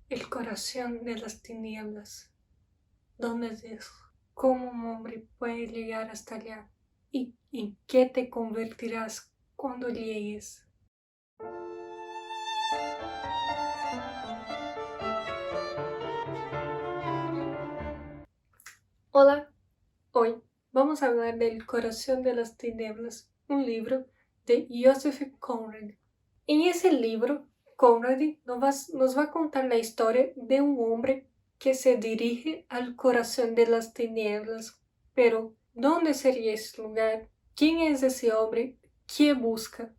El corazón de las tinieblas. ¿Dónde es? ¿Cómo un hombre puede llegar hasta allá? ¿Y en qué te convertirás cuando llegues? Hola, hoy vamos a hablar del Corazón de las Tinieblas, un libro de Joseph Conrad. En ese libro, Conrad nos va a contar la historia de un hombre que se dirige al corazón de las tinieblas. Pero, ¿dónde sería ese lugar? ¿Quién es ese hombre? ¿Qué busca?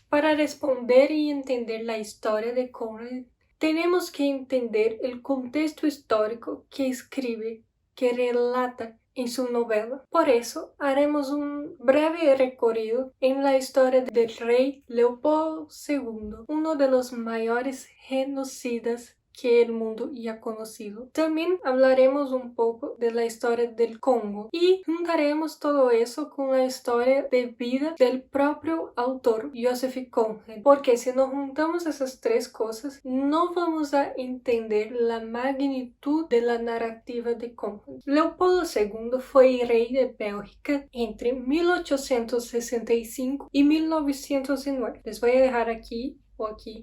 Para responder y entender la historia de Conrad, tenemos que entender el contexto histórico que escribe, que relata en su novela. Por eso, haremos un breve recorrido en la historia del rey Leopoldo II, uno de los mayores genocidas que el mundo ya ha conocido. También hablaremos un poco de la historia del Congo y juntaremos todo eso con la historia de vida del propio autor, Joseph Conrad, porque si no juntamos esas tres cosas, no vamos a entender la magnitud de la narrativa de Conrad. Leopoldo II fue rey de Bélgica entre 1865 y 1909. Les voy a dejar aquí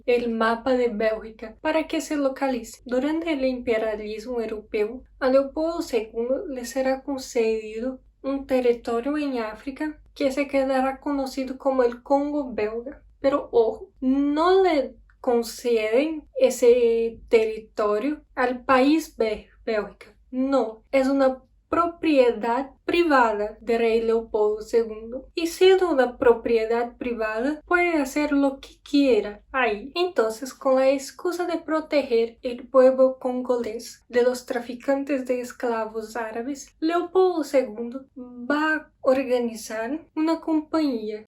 el mapa de Bélgica para que se localice. Durante el imperialismo europeo, a Leopoldo II le será concedido un territorio en África que se quedará conocido como el Congo belga. Pero ojo, no le conceden ese territorio al país Bélgica. No, es una propiedad privada del rey Leopoldo II. Y siendo una propiedad privada, puede hacer lo que quiera ahí. Entonces, con la excusa de proteger el pueblo congolés de los traficantes de esclavos árabes, Leopoldo II va a organizar una compañía.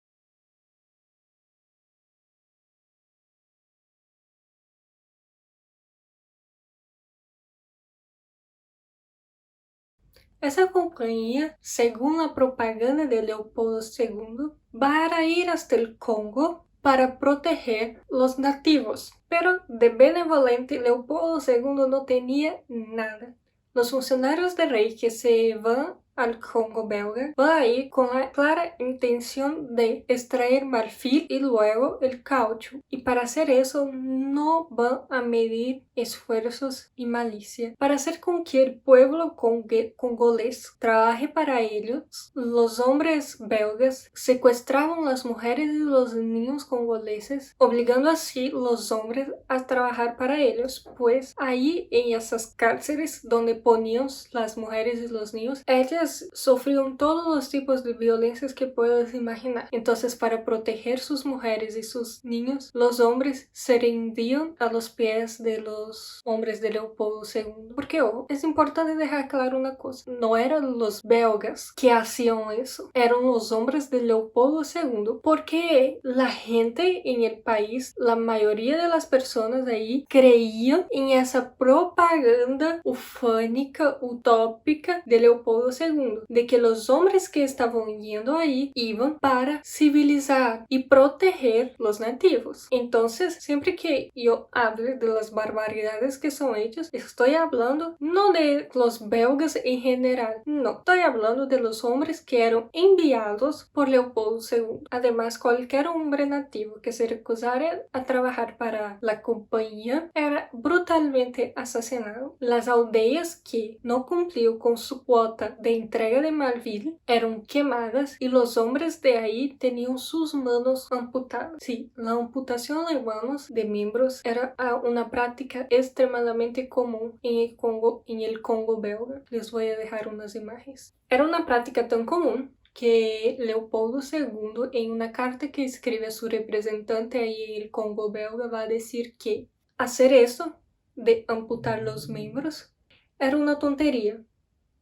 Esa compañía, según la propaganda de Leopoldo II, va a ir hasta el Congo para proteger los nativos. Pero de benevolente Leopoldo II no tenía nada. Los funcionarios del rey que se van al Congo belga van a ir con la clara intención de extraer marfil y luego el caucho. Y para hacer eso no van a medir esfuerzos y malicia. Para hacer con que el pueblo congolés trabaje para ellos, los hombres belgas secuestraban las mujeres y los niños congoleses, obligando así los hombres a trabajar para ellos, pues ahí en esas cárceles donde ponían las mujeres y los niños, ellas sufrieron todos los tipos de violencias que puedas imaginar. Entonces, para proteger sus mujeres y sus niños, los hombres se rendían a los pies de los hombres de Leopoldo II. Porque, ojo, es importante dejar claro una cosa, no eran los belgas que hacían eso, eran los hombres de Leopoldo II, porque la gente en el país, la mayoría de las personas ahí creían en esa propaganda ufánica, utópica de Leopoldo II, de que los hombres que estaban yendo ahí iban para civilizar y proteger los nativos. Entonces, siempre que yo hable de las barbaridades que son hechas, estoy hablando no de los belgas en general, no, estoy hablando de los hombres que eran enviados por Leopoldo II. Además, cualquier hombre nativo que se recusara a trabajar para la compañía era brutalmente asesinado. Las aldeas que no cumplían con su cuota de entrega de marfil eran quemadas y los hombres de ahí tenían sus manos amputadas. Sí, la amputación de manos de miembros era una práctica extremadamente común en el Congo belga. Les voy a dejar unas imágenes. Era una práctica tan común que Leopoldo II, en una carta que escribe a su representante ahí en el Congo belga, va a decir que hacer eso de amputar los miembros era una tontería,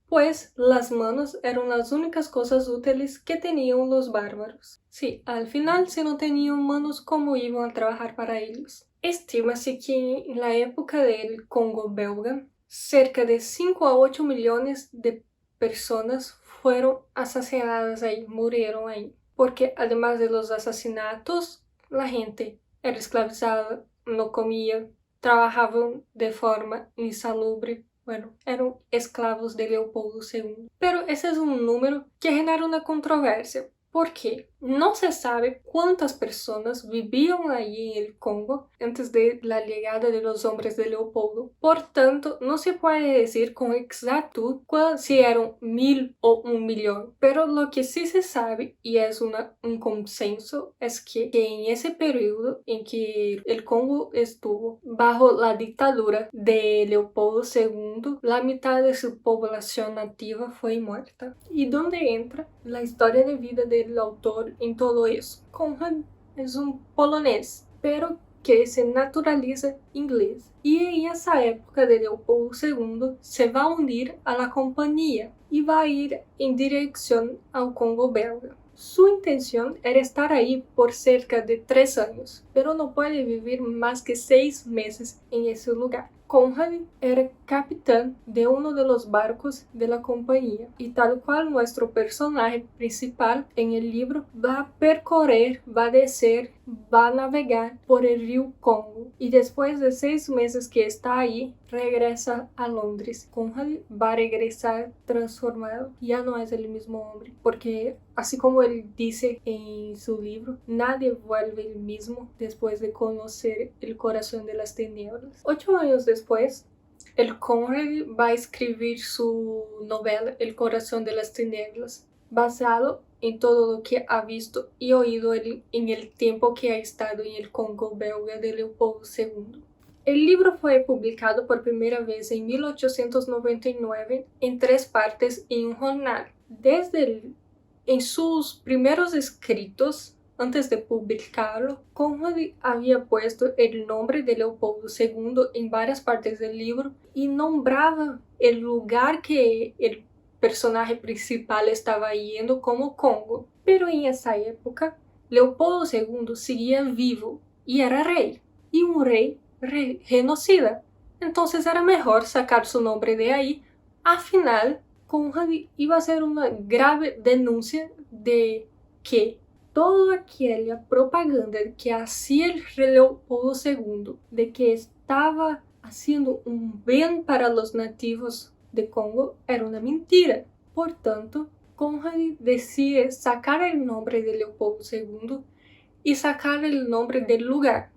pues las manos eran las únicas cosas útiles que tenían los bárbaros. Sí, al final, si no tenían manos, ¿cómo iban a trabajar para ellos? Estima-se que en la época del Congo belga, cerca de 5 a 8 millones de personas fueron asesinadas ahí, murieron ahí. Porque además de los asesinatos, la gente era esclavizada, no comía, trabajaban de forma insalubre. Bueno, eran esclavos de Leopoldo II. Pero ese es un número que genera una controversia. ¿Por qué? No se sabe cuántas personas vivían allí en el Congo antes de la llegada de los hombres de Leopoldo. Por tanto, no se puede decir con exactitud si eran 1000 o 1 millón. Pero lo que sí se sabe, y es un consenso, es que en ese periodo en que el Congo estuvo bajo la dictadura de Leopoldo II, la mitad de su población nativa fue muerta. ¿Y dónde entra la historia de vida del autor en todo eso? Conrad es un polonés, pero que se naturaliza inglés. Y en esa época de Leopoldo II se va a unir a la compañía y va a ir en dirección al Congo belga. Su intención era estar ahí por cerca de 3 años, pero no puede vivir más que 6 meses en ese lugar. Conrad era capitán de uno de los barcos de la compañía y tal cual nuestro personaje principal en el libro va a percorrer, va a descer, va a navegar por el río Congo y después de 6 meses que está ahí regresa a Londres. Conrad va a regresar transformado, ya no es el mismo hombre, porque así como él dice en su libro, nadie vuelve el mismo después de conocer el corazón de las tinieblas. 8 años después, el Conrad va a escribir su novela El corazón de las tinieblas, basado en todo lo que ha visto y oído en el tiempo que ha estado en el Congo belga de Leopoldo II. El libro fue publicado por primera vez en 1899 en 3 partes en un jornal. En sus primeros escritos, antes de publicarlo, Conrad había puesto el nombre de Leopoldo II en varias partes del libro y nombraba el lugar que el personaje principal estaba yendo como Congo. Pero en esa época, Leopoldo II seguía vivo y era rey. Y un rey genocida. Entonces era mejor sacar su nombre de ahí. Al final, Conrad iba a hacer una grave denuncia de que toda aquella propaganda que hacía el rey Leopoldo II, de que estaba haciendo un bien para los nativos de Congo, era una mentira. Por tanto, Conrad decide sacar el nombre de Leopoldo II y sacar el nombre del lugar.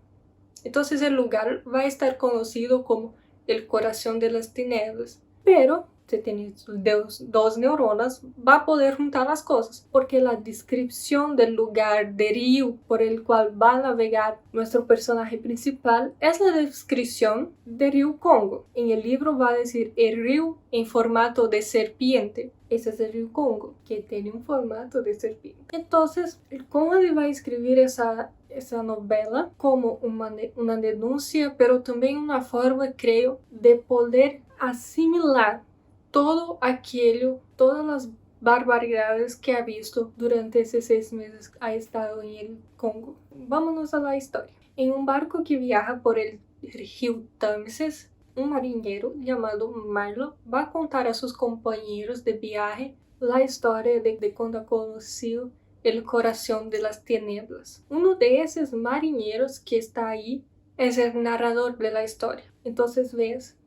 Entonces el lugar va a estar conocido como el corazón de las tinieblas. Pero si tienes 2 neuronas, va a poder juntar las cosas, porque la descripción del lugar, del río por el cual va a navegar nuestro personaje principal es la descripción del río Congo. En el libro va a decir el río en formato de serpiente. Ese es el río Congo, que tiene un formato de serpiente. Entonces, el Conrad va a escribir esa novela como una denuncia, pero también una forma, creo, de poder asimilar todo aquello, todas las barbaridades que ha visto durante esos 6 meses que ha estado en el Congo. Vámonos a la historia. En un barco que viaja por el río Támesis, un marinero llamado Marlowe va a contar a sus compañeros de viaje la historia de cuando conoció el corazón de las tinieblas. Uno de esos marineros que está ahí es el narrador de la historia. Entonces ves,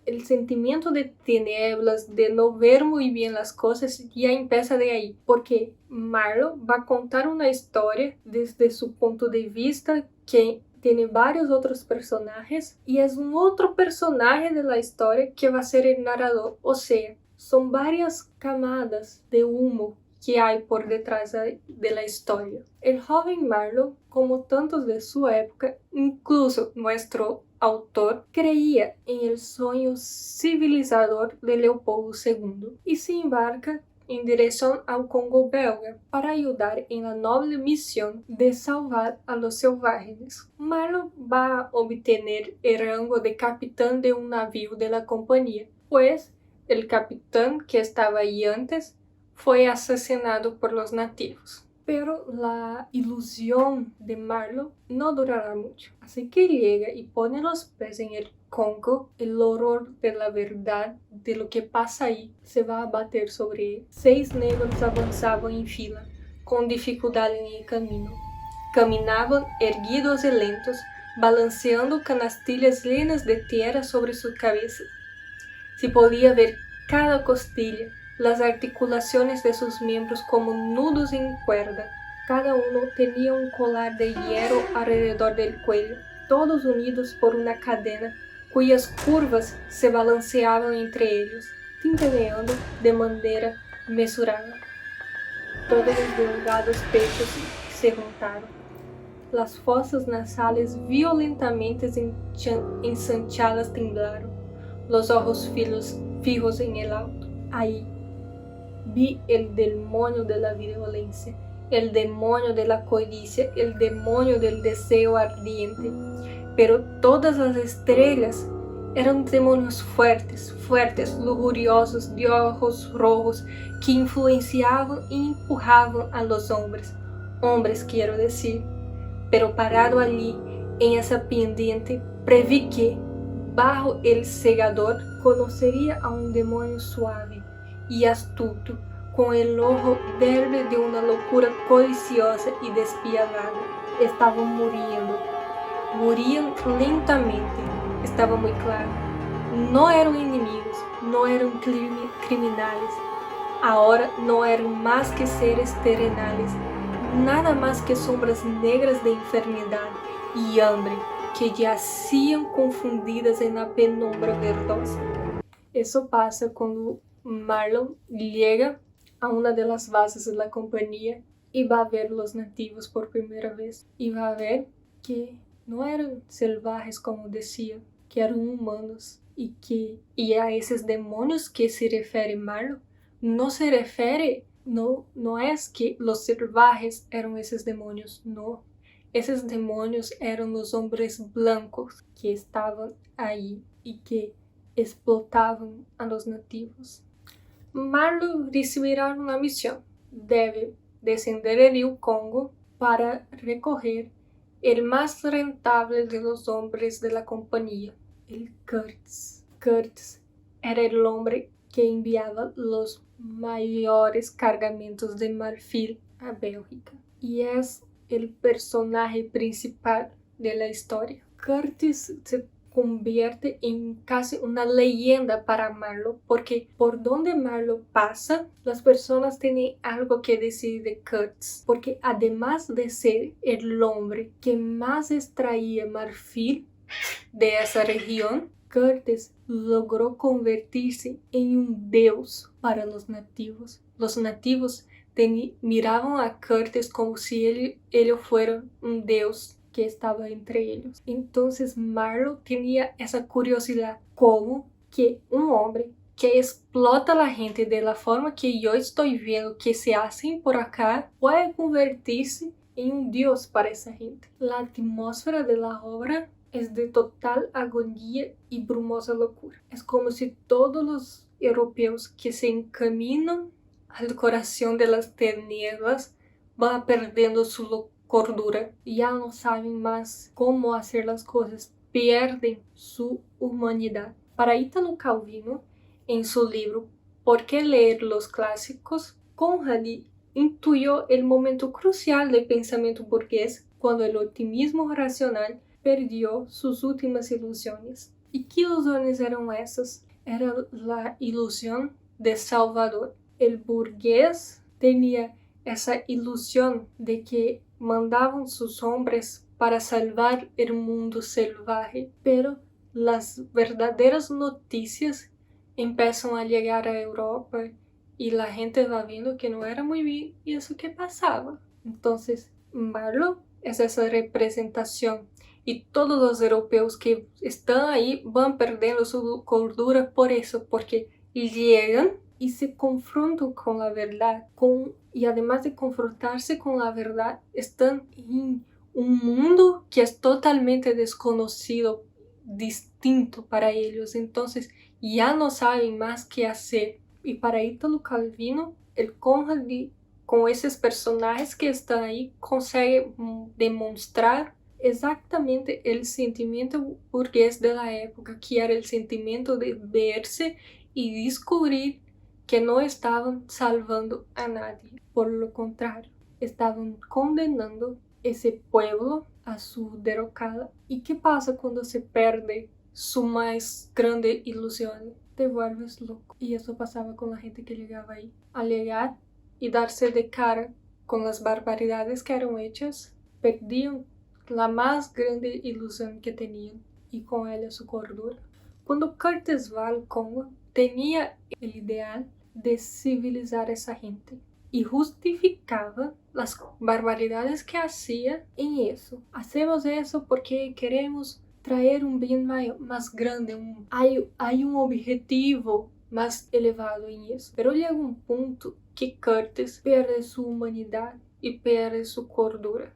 el sentimiento de tinieblas, de no ver muy bien las cosas, ya empieza de ahí, porque Marlowe va a contar una historia desde su punto de vista que tiene varios otros personajes y es un otro personaje de la historia que va a ser el narrador. O sea, son varias camadas de humo que hay por detrás de la historia. El joven Marlowe, como tantos de su época, incluso nuestro autor, creía en el sueño civilizador de Leopoldo II y se embarca en dirección al Congo belga para ayudar en la noble misión de salvar a los selvagens. Marlowe va a obtener el rango de capitán de un navío de la compañía, pues el capitán que estaba ahí antes fue asesinado por los nativos. Pero la ilusión de Marlowe no durará mucho. Así que llega y pone los pies en el Congo. El horror de la verdad, de lo que pasa ahí, se va a abater sobre él. 6 negros avanzaban en fila, con dificultad en el camino. Caminaban erguidos y lentos, balanceando canastillas llenas de tierra sobre sus cabezas. Se podía ver cada costilla, las articulaciones de sus miembros como nudos en cuerda. Cada uno tenía un collar de hierro alrededor del cuello, todos unidos por una cadena cuyas curvas se balanceaban entre ellos, tintineando de manera mesurada. Todos los delgados pechos se juntaron. Las fosas nasales violentamente ensanchadas temblaron. Los ojos fijos en el alto. Ahí vi el demonio de la violencia, el demonio de la codicia, el demonio del deseo ardiente. Pero todas las estrellas eran demonios fuertes, lujuriosos, de ojos rojos, que influenciaban y empujaban a los hombres quiero decir. Pero parado allí, en esa pendiente, preví que, bajo el segador, conocería a un demonio suave y astuto, con el ojo verde de una locura codiciosa y despiadada. Estaban muriendo. Morían lentamente, estaba muy claro. No eran enemigos, no eran criminales. Ahora no eran más que seres terrenales, nada más que sombras negras de enfermedad y hambre que yacían confundidas en la penumbra verdosa. Eso pasa cuando Marlon llega a una de las bases de la compañía y va a ver los nativos por primera vez y va a ver que no eran salvajes como decía, que eran humanos y a esos demonios que se refiere Marlon no se refiere, no es que los salvajes eran esos demonios, no. Esos demonios eran los hombres blancos que estaban ahí y que explotaban a los nativos. Marlon recibirá una misión. Debe descender el río Congo para recoger el más rentable de los hombres de la compañía, el Curtis. Curtis era el hombre que enviaba los mayores cargamentos de marfil a Bélgica y es el personaje principal de la historia. Curtis se convierte en casi una leyenda para Marlon porque por donde Marlon pasa, las personas tienen algo que decir de Curtis, porque además de ser el hombre que más extraía marfil de esa región, Curtis logró convertirse en un dios para los nativos. Los nativos miraban a Curtis como si él fuera un dios que estaba entre ellos. Entonces Marlon tenía esa curiosidad, como que un hombre que explota a la gente de la forma que yo estoy viendo que se hacen por acá, puede convertirse en un dios para esa gente. La atmósfera de la obra es de total agonía y brumosa locura. Es como si todos los europeos que se encaminan al corazón de las tinieblas van perdiendo su cordura. Ya no saben más cómo hacer las cosas, pierden su humanidad. Para Italo Calvino, en su libro ¿Por qué leer los clásicos?, Conrad intuyó el momento crucial del pensamiento burgués cuando el optimismo racional perdió sus últimas ilusiones. ¿Y qué ilusiones eran esas? Era la ilusión de Salvador. El burgués tenía esa ilusión de que mandaban sus hombres para salvar el mundo salvaje, pero las verdaderas noticias empiezan a llegar a Europa y la gente va viendo que no era muy bien y eso que pasaba. Entonces, Marlon es esa representación. Y todos los europeos que están ahí van perdiendo su cordura por eso, porque llegan y se confrontan con la verdad. Y además de confrontarse con la verdad, están en un mundo que es totalmente desconocido, distinto para ellos. Entonces ya no saben más qué hacer. Y para Italo Calvino, el Conrad, con esos personajes que están ahí, consegue demostrar exactamente el sentimiento burgués de la época, que era el sentimiento de verse y descubrir que no estaban salvando a nadie. Por lo contrario, estaban condenando ese pueblo a su derrocada. ¿Y qué pasa cuando se pierde su más grande ilusión? Te vuelves loco. Y eso pasaba con la gente que llegaba ahí. Al llegar y darse de cara con las barbaridades que eran hechas, perdían la más grande ilusión que tenían, y con ella su cordura. Cuando Curtis va al Congo, tenía el ideal de civilizar a esa gente y justificaba las barbaridades que hacía en eso. Hacemos eso porque queremos traer un bien más grande, hay un objetivo más elevado en eso. Pero llega un punto que Curtis pierde su humanidad y pierde su cordura.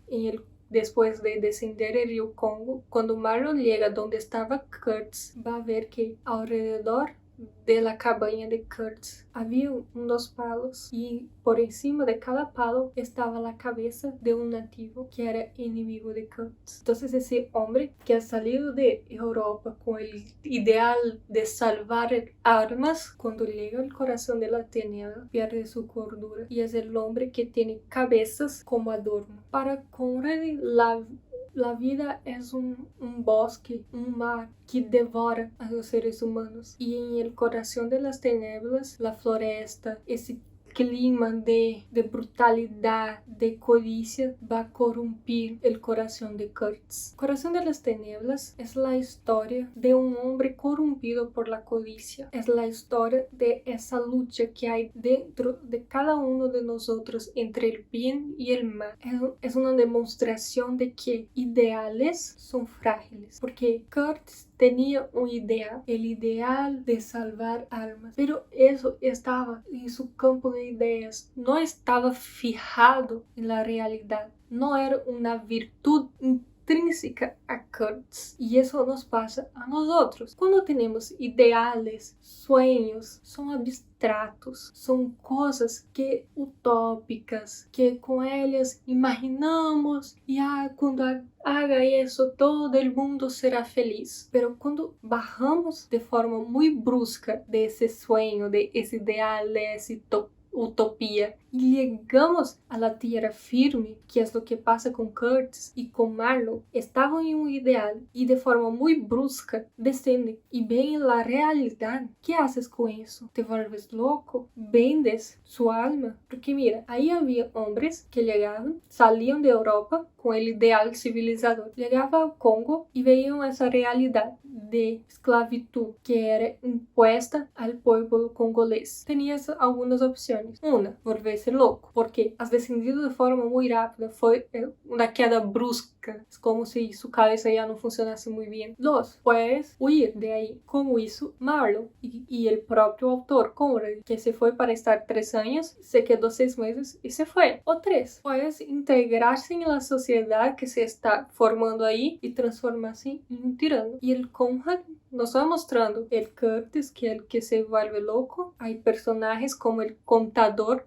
Después de descender el río Congo, cuando Marlon llega donde estaba Curtis, va a ver que alrededor de la cabaña de Kurtz había unos palos, y por encima de cada palo estaba la cabeza de un nativo que era enemigo de Kurtz. Entonces ese hombre que ha salido de Europa con el ideal de salvar armas, cuando llega al corazón de la tierra pierde su cordura, y es el hombre que tiene cabezas como adorno. Para Conrad, la vida es un bosque, un mar que devora a los seres humanos. Y en el corazón de las tinieblas, la floresta, ese clima de brutalidad, de codicia, va a corrompir el corazón de Kurtz. Corazón de las Tinieblas es la historia de un hombre corrompido por la codicia. Es la historia de esa lucha que hay dentro de cada uno de nosotros entre el bien y el mal. Es una demostración de que ideales son frágiles, porque Kurtz tenía un ideal, el ideal de salvar almas, pero eso estaba en su campo de ideas, no estaba fijado en la realidad, no era una virtud intrínseca a Kurtz. Y eso nos pasa a nosotros. Cuando tenemos ideales, sueños, son abstratos, son cosas que utópicas, que con ellas imaginamos y cuando haga eso todo el mundo será feliz. Pero cuando bajamos de forma muy brusca de ese sueño, de ese ideal, de ese utopía, y llegamos a la tierra firme, que es lo que pasa con Curtis y con Marlon. Estaban en un ideal y de forma muy brusca descenden y ven la realidad. ¿Qué haces con eso? ¿Te vuelves loco? ¿Vendes su alma? Porque mira, ahí había hombres que llegaban, salían de Europa con el ideal civilizador, llegaban al Congo y veían esa realidad de esclavitud que era impuesta al pueblo congolés. Tenías algunas opciones. Una, volverse louco, porque has descendido de forma muy rápida, foi una queda brusca, es como si su cabeza ya no funcionase muy bien. Dos, puedes huir de ahí, como hizo Marlon y el propio autor Conrad, que se fue para estar 3 años, se quedó 6 meses y se fue. O tres, puedes integrarse en la sociedad que se está formando ahí y transformarse en un tirano. Y el Conrad nos va mostrando el Curtis, que es el que se vuelve loco. Hay personajes como el contador,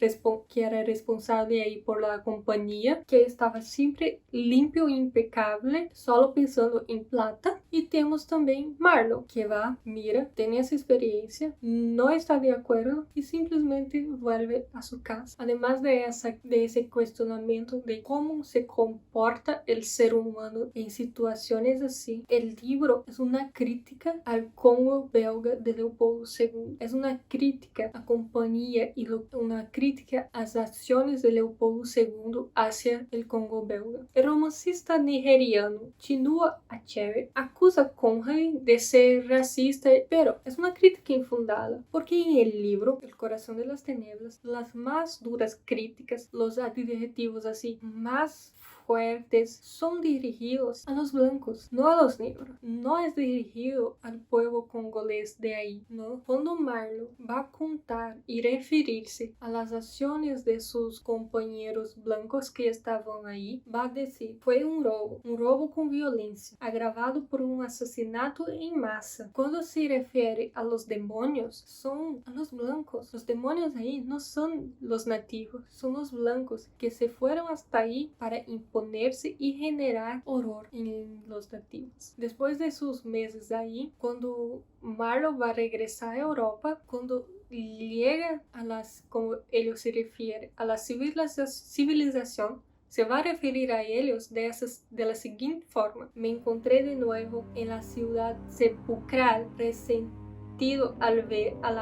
que era responsable ahí por la compañía, que estaba siempre limpio e impecable, solo pensando en plata. Y tenemos también Marlon, que va, mira, tiene esa experiencia, no está de acuerdo y simplemente vuelve a su casa. Además de ese cuestionamiento de cómo se comporta el ser humano en situaciones así, el libro es una crítica al Congo belga de Leopoldo II. Es una crítica a compañía y una crítica a las acciones de Leopoldo II hacia el Congo belga. El romancista nigeriano Chinua Achebe acusa a Conrad de ser racista, pero es una crítica infundada, porque en el libro El corazón de las tinieblas, las más duras críticas, los adjetivos así más fuertes son dirigidos a los blancos, no a los negros. No es dirigido al pueblo congolés de ahí, ¿no? Cuando Marlon va a contar y referirse a las acciones de sus compañeros blancos que estaban ahí, va a decir, fue un robo con violencia, agravado por un asesinato en masa. Cuando se refiere a los demonios, son a los blancos. Los demonios ahí no son los nativos, son los blancos que se fueron hasta ahí para imponerse y generar horror en los nativos. Después de sus meses ahí, cuando Marlon va a regresar a Europa, cuando llega a como ellos se refieren, a la civilización, se va a referir a ellos de la siguiente forma: me encontré de nuevo en la ciudad sepulcral, resentido al ver a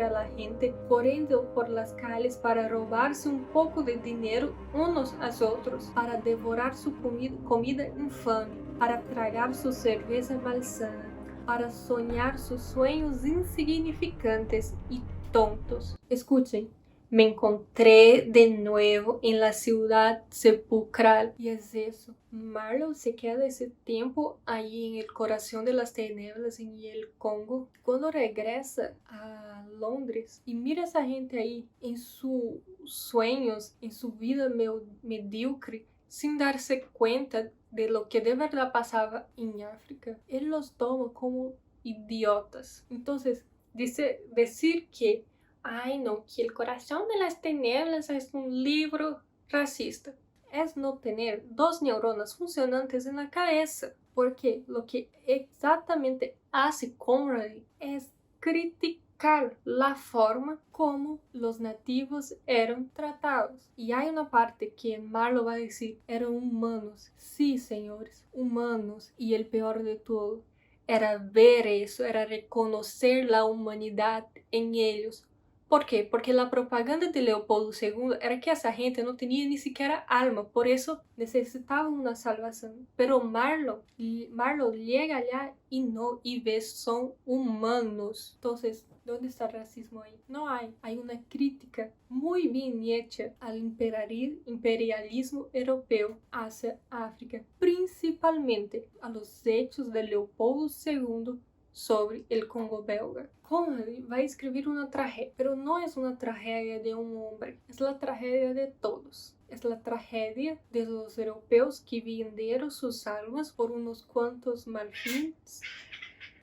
la gente corriendo por las calles para robarse un poco de dinero unos a otros, para devorar su comida infame, para tragar su cerveza malsana, para soñar sus sueños insignificantes y tontos. Escuchen. Me encontré de nuevo en la ciudad sepulcral. Y es eso. Marlowe se queda ese tiempo ahí en el corazón de las tinieblas, en el Congo. Cuando regresa a Londres y mira a esa gente ahí en sus sueños, en su vida medíocre, sin darse cuenta de lo que de verdad pasaba en África, él los toma como idiotas. Entonces, decir que ay no, que El corazón de las tinieblas es un libro racista, es no tener dos neuronas funcionantes en la cabeza, porque lo que exactamente hace Conrad es criticar la forma como los nativos eran tratados. Y hay una parte que Marlowe va a decir, eran humanos, sí señores, humanos, y el peor de todo era ver eso, era reconocer la humanidad en ellos. ¿Por qué? Porque la propaganda de Leopoldo II era que esa gente no tenía ni siquiera alma, por eso necesitaban una salvación. Pero Marlowe llega allá y ve, son humanos. Entonces, ¿dónde está el racismo ahí? No hay. Hay una crítica muy bien hecha al imperialismo europeo hacia África, principalmente a los hechos de Leopoldo II sobre el Congo belga. Conrad va a escribir una tragedia, pero no es una tragedia de un hombre, es la tragedia de todos. Es la tragedia de los europeos que vendieron sus almas por unos cuantos marfils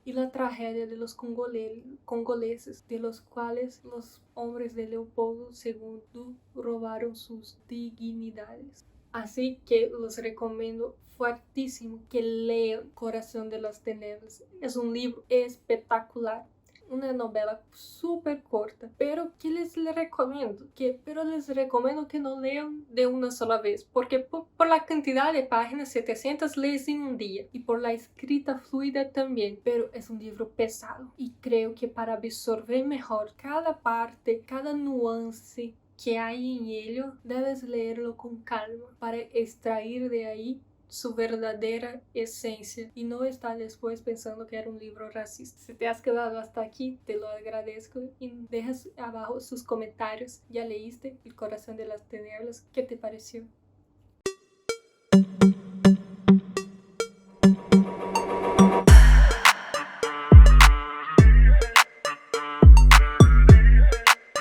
y la tragedia de los congoleses, de los cuales los hombres de Leopoldo II robaron sus dignidades. Así que los recomiendo fuertísimo que lean Corazón de las Tinieblas. Es un libro espectacular. Una novela súper corta, pero que les recomiendo. Pero les recomiendo que no lean de una sola vez, porque por la cantidad de páginas, 700 lees en un día, y por la escrita fluida también, pero es un libro pesado. Y creo que para absorber mejor cada parte, cada nuance que hay en ello, debes leerlo con calma para extraer de ahí su verdadera esencia y no estar después pensando que era un libro racista. Si te has quedado hasta aquí, te lo agradezco y dejas abajo sus comentarios. ¿Ya leíste El corazón de las tinieblas? ¿Qué te pareció?